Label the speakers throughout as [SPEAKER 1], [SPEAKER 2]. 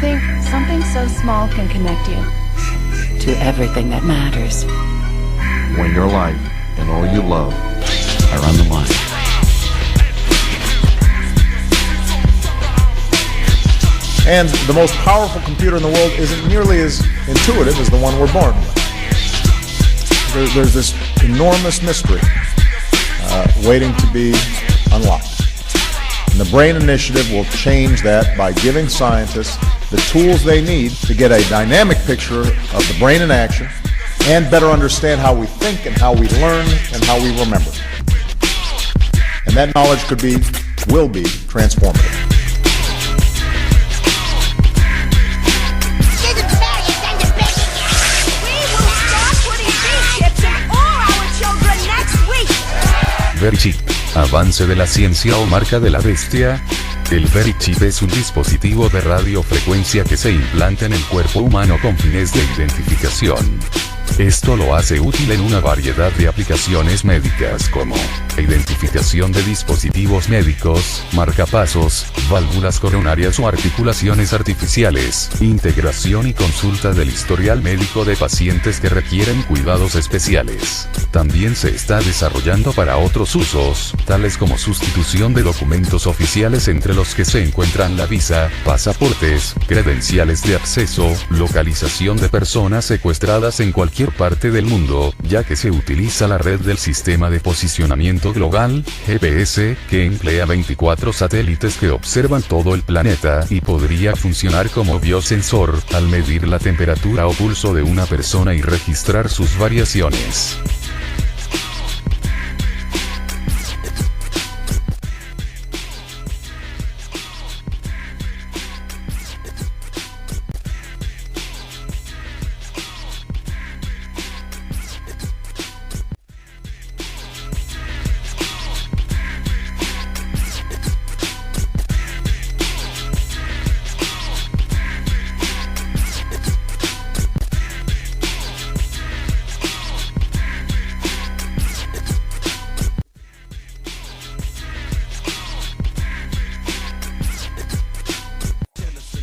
[SPEAKER 1] think something so small can connect you to everything that matters?
[SPEAKER 2] When your life and all you love are on the line.
[SPEAKER 3] And the most powerful computer in the world isn't nearly as intuitive as the one we're born with. There's this enormous mystery waiting to be unlocked. And the Brain Initiative will change that by giving scientists the tools they need to get a dynamic picture of the brain in action and better understand how we think and how we learn and how we remember. And that knowledge will be transformative.
[SPEAKER 4] Verichip, avance de la ciencia o marca de la bestia. El Verichip es un dispositivo de radiofrecuencia que se implanta en el cuerpo humano con fines de identificación. Esto lo hace útil en una variedad de aplicaciones médicas como identificación de dispositivos médicos, marcapasos, válvulas coronarias o articulaciones artificiales, integración y consulta del historial médico de pacientes que requieren cuidados especiales. También se está desarrollando para otros usos, tales como sustitución de documentos oficiales entre los que se encuentran la visa, pasaportes, credenciales de acceso, localización de personas secuestradas en cualquier parte del mundo, ya que se utiliza la red del Sistema de Posicionamiento Global, GPS, que emplea 24 satélites que observan todo el planeta y podría funcionar como biosensor, al medir la temperatura o pulso de una persona y registrar sus variaciones.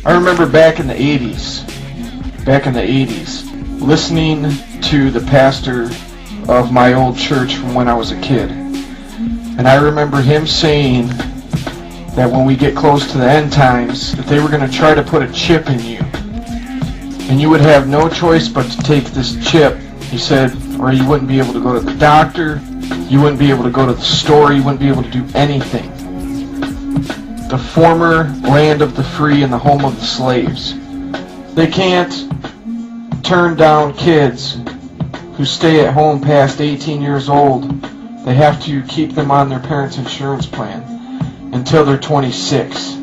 [SPEAKER 5] I remember back in the 80s, listening to the pastor of my old church from when I was a kid. And I remember him saying that when we get close to the end times, that they were going to try to put a chip in you. And you would have no choice but to take this chip, he said, or you wouldn't be able to go to the doctor, you wouldn't be able to go to the store, you wouldn't be able to do anything. The former land of the free and the home of the slaves. They can't turn down kids who stay at home past 18 years old. They have to keep them on their parents' insurance plan until they're 26.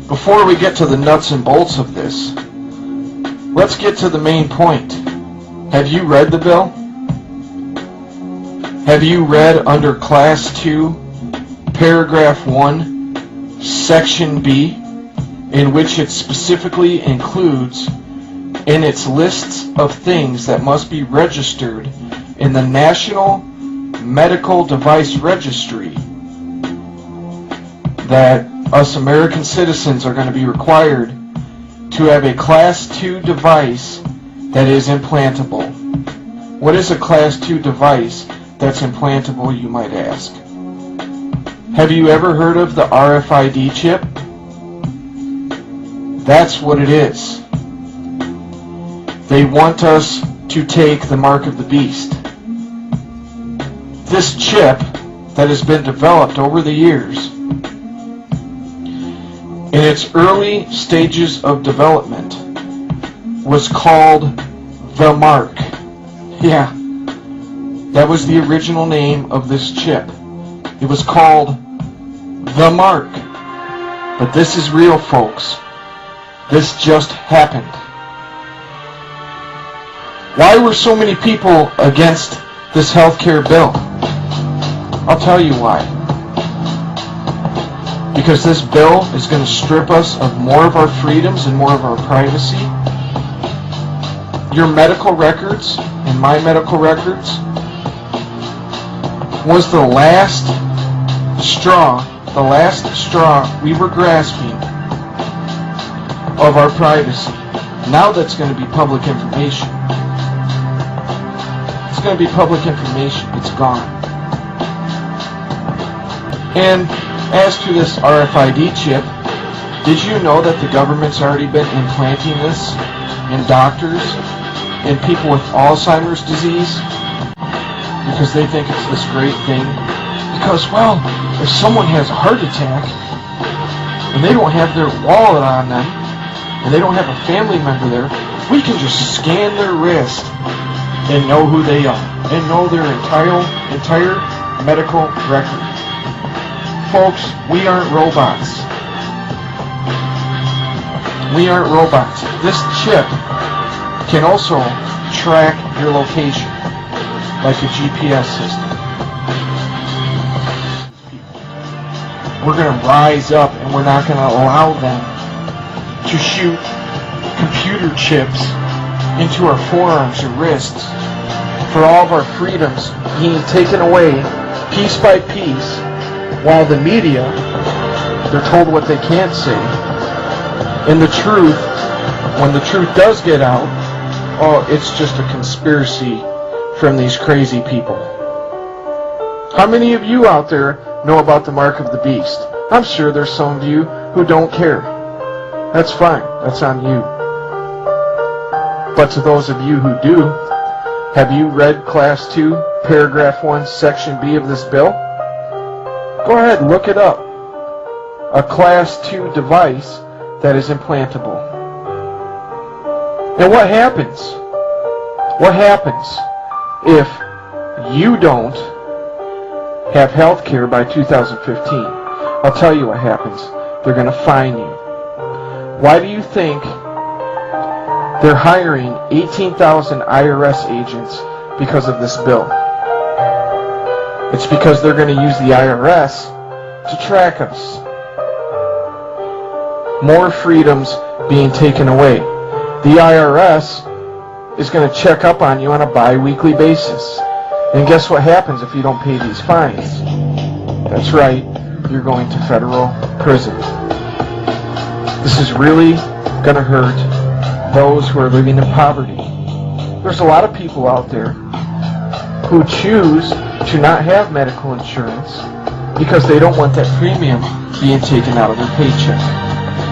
[SPEAKER 5] Before we get to the nuts and bolts of this, let's get to the main point. Have you read the bill? Have you read under Class 2, Paragraph 1, Section B, in which it specifically includes in its lists of things that must be registered in the National Medical Device Registry that us American citizens are going to be required to have a Class 2 device that is implantable. What is a Class 2 device that's implantable, you might ask? Have you ever heard of the RFID chip? That's what it is. They want us to take the mark of the beast. This chip that has been developed over the years, in its early stages of development, was called the mark. Yeah, that was the original name of this chip. It was called the mark. But this is real, folks. This just happened. Why were so many people against this healthcare bill? I'll tell you why. Because this bill is going to strip us of more of our freedoms and more of our privacy. Your medical records and my medical records was the last straw we were grasping of our privacy. Now that's going to be public information. It's going to be public information. It's gone. And as to this RFID chip, did you know that the government's already been implanting this in doctors and people with Alzheimer's disease? Because they think it's this great thing. Because, well, if someone has a heart attack and they don't have their wallet on them and they don't have a family member there, we can just scan their wrist and know who they are and know their entire medical record. Folks, we aren't robots. We aren't robots. This chip can also track your location like a GPS system. We're going to rise up and we're not going to allow them to shoot computer chips into our forearms or wrists for all of our freedoms being taken away piece by piece, while the media, they're told what they can't say. And the truth, when the truth does get out, oh, it's just a conspiracy from these crazy people. How many of you out there know about the mark of the beast? I'm sure there's some of you who don't care. That's fine. That's on you. But to those of you who do, have you read Class 2, Paragraph 1, Section B of this bill? Go ahead and look it up. A Class 2 device that is implantable. And what happens? What happens if you don't have health care by 2015? I'll tell you what happens. They're going to fine you. Why do you think they're hiring 18,000 IRS agents because of this bill? It's because they're going to use the IRS to track us. More freedoms being taken away. The IRS is going to check up on you on a bi-weekly basis. And guess what happens if you don't pay these fines? That's right, you're going to federal prison. This is really going to hurt those who are living in poverty. There's a lot of people out there who choose to not have medical insurance because they don't want that premium being taken out of their paycheck.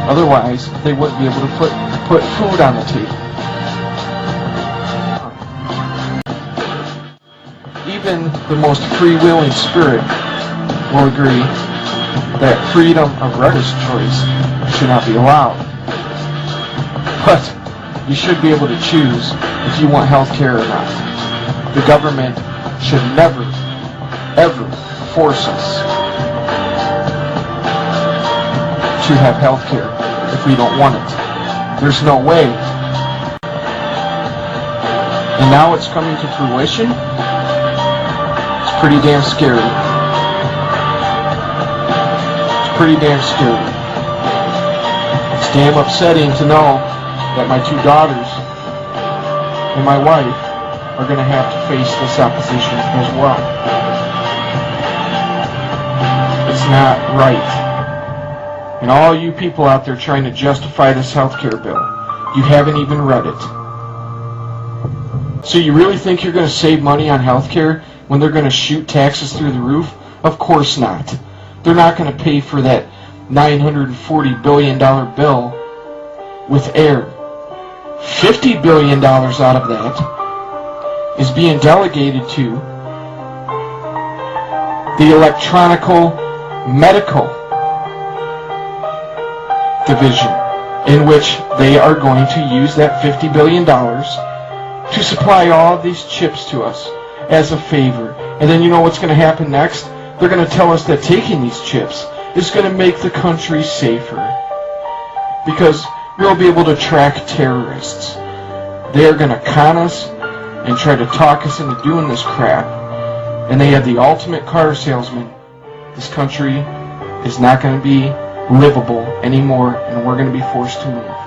[SPEAKER 5] Otherwise, they wouldn't be able to put food on the table. Even the most freewheeling spirit will agree that freedom of religious choice should not be allowed. But you should be able to choose if you want health care or not. The government should never, ever force us to have health care if we don't want it. There's no way. And now it's coming to fruition. It's pretty damn scary. It's pretty damn scary. It's damn upsetting to know that my 2 daughters and my wife are going to have to face this opposition as well. It's not right. And all you people out there trying to justify this health care bill, you haven't even read it. So you really think you're going to save money on health care when they're going to shoot taxes through the roof? Of course not. They're not going to pay for that $940 billion bill with air. $50 billion out of that is being delegated to the electronical medical division, in which they are going to use that $50 billion to supply all of these chips to us as a favor. And then you know what's going to happen next? They're going to tell us that taking these chips is going to make the country safer, because we'll be able to track terrorists. They're going to con us and try to talk us into doing this crap. And they have the ultimate car salesman. This country is not going to be livable anymore, and we're going to be forced to move.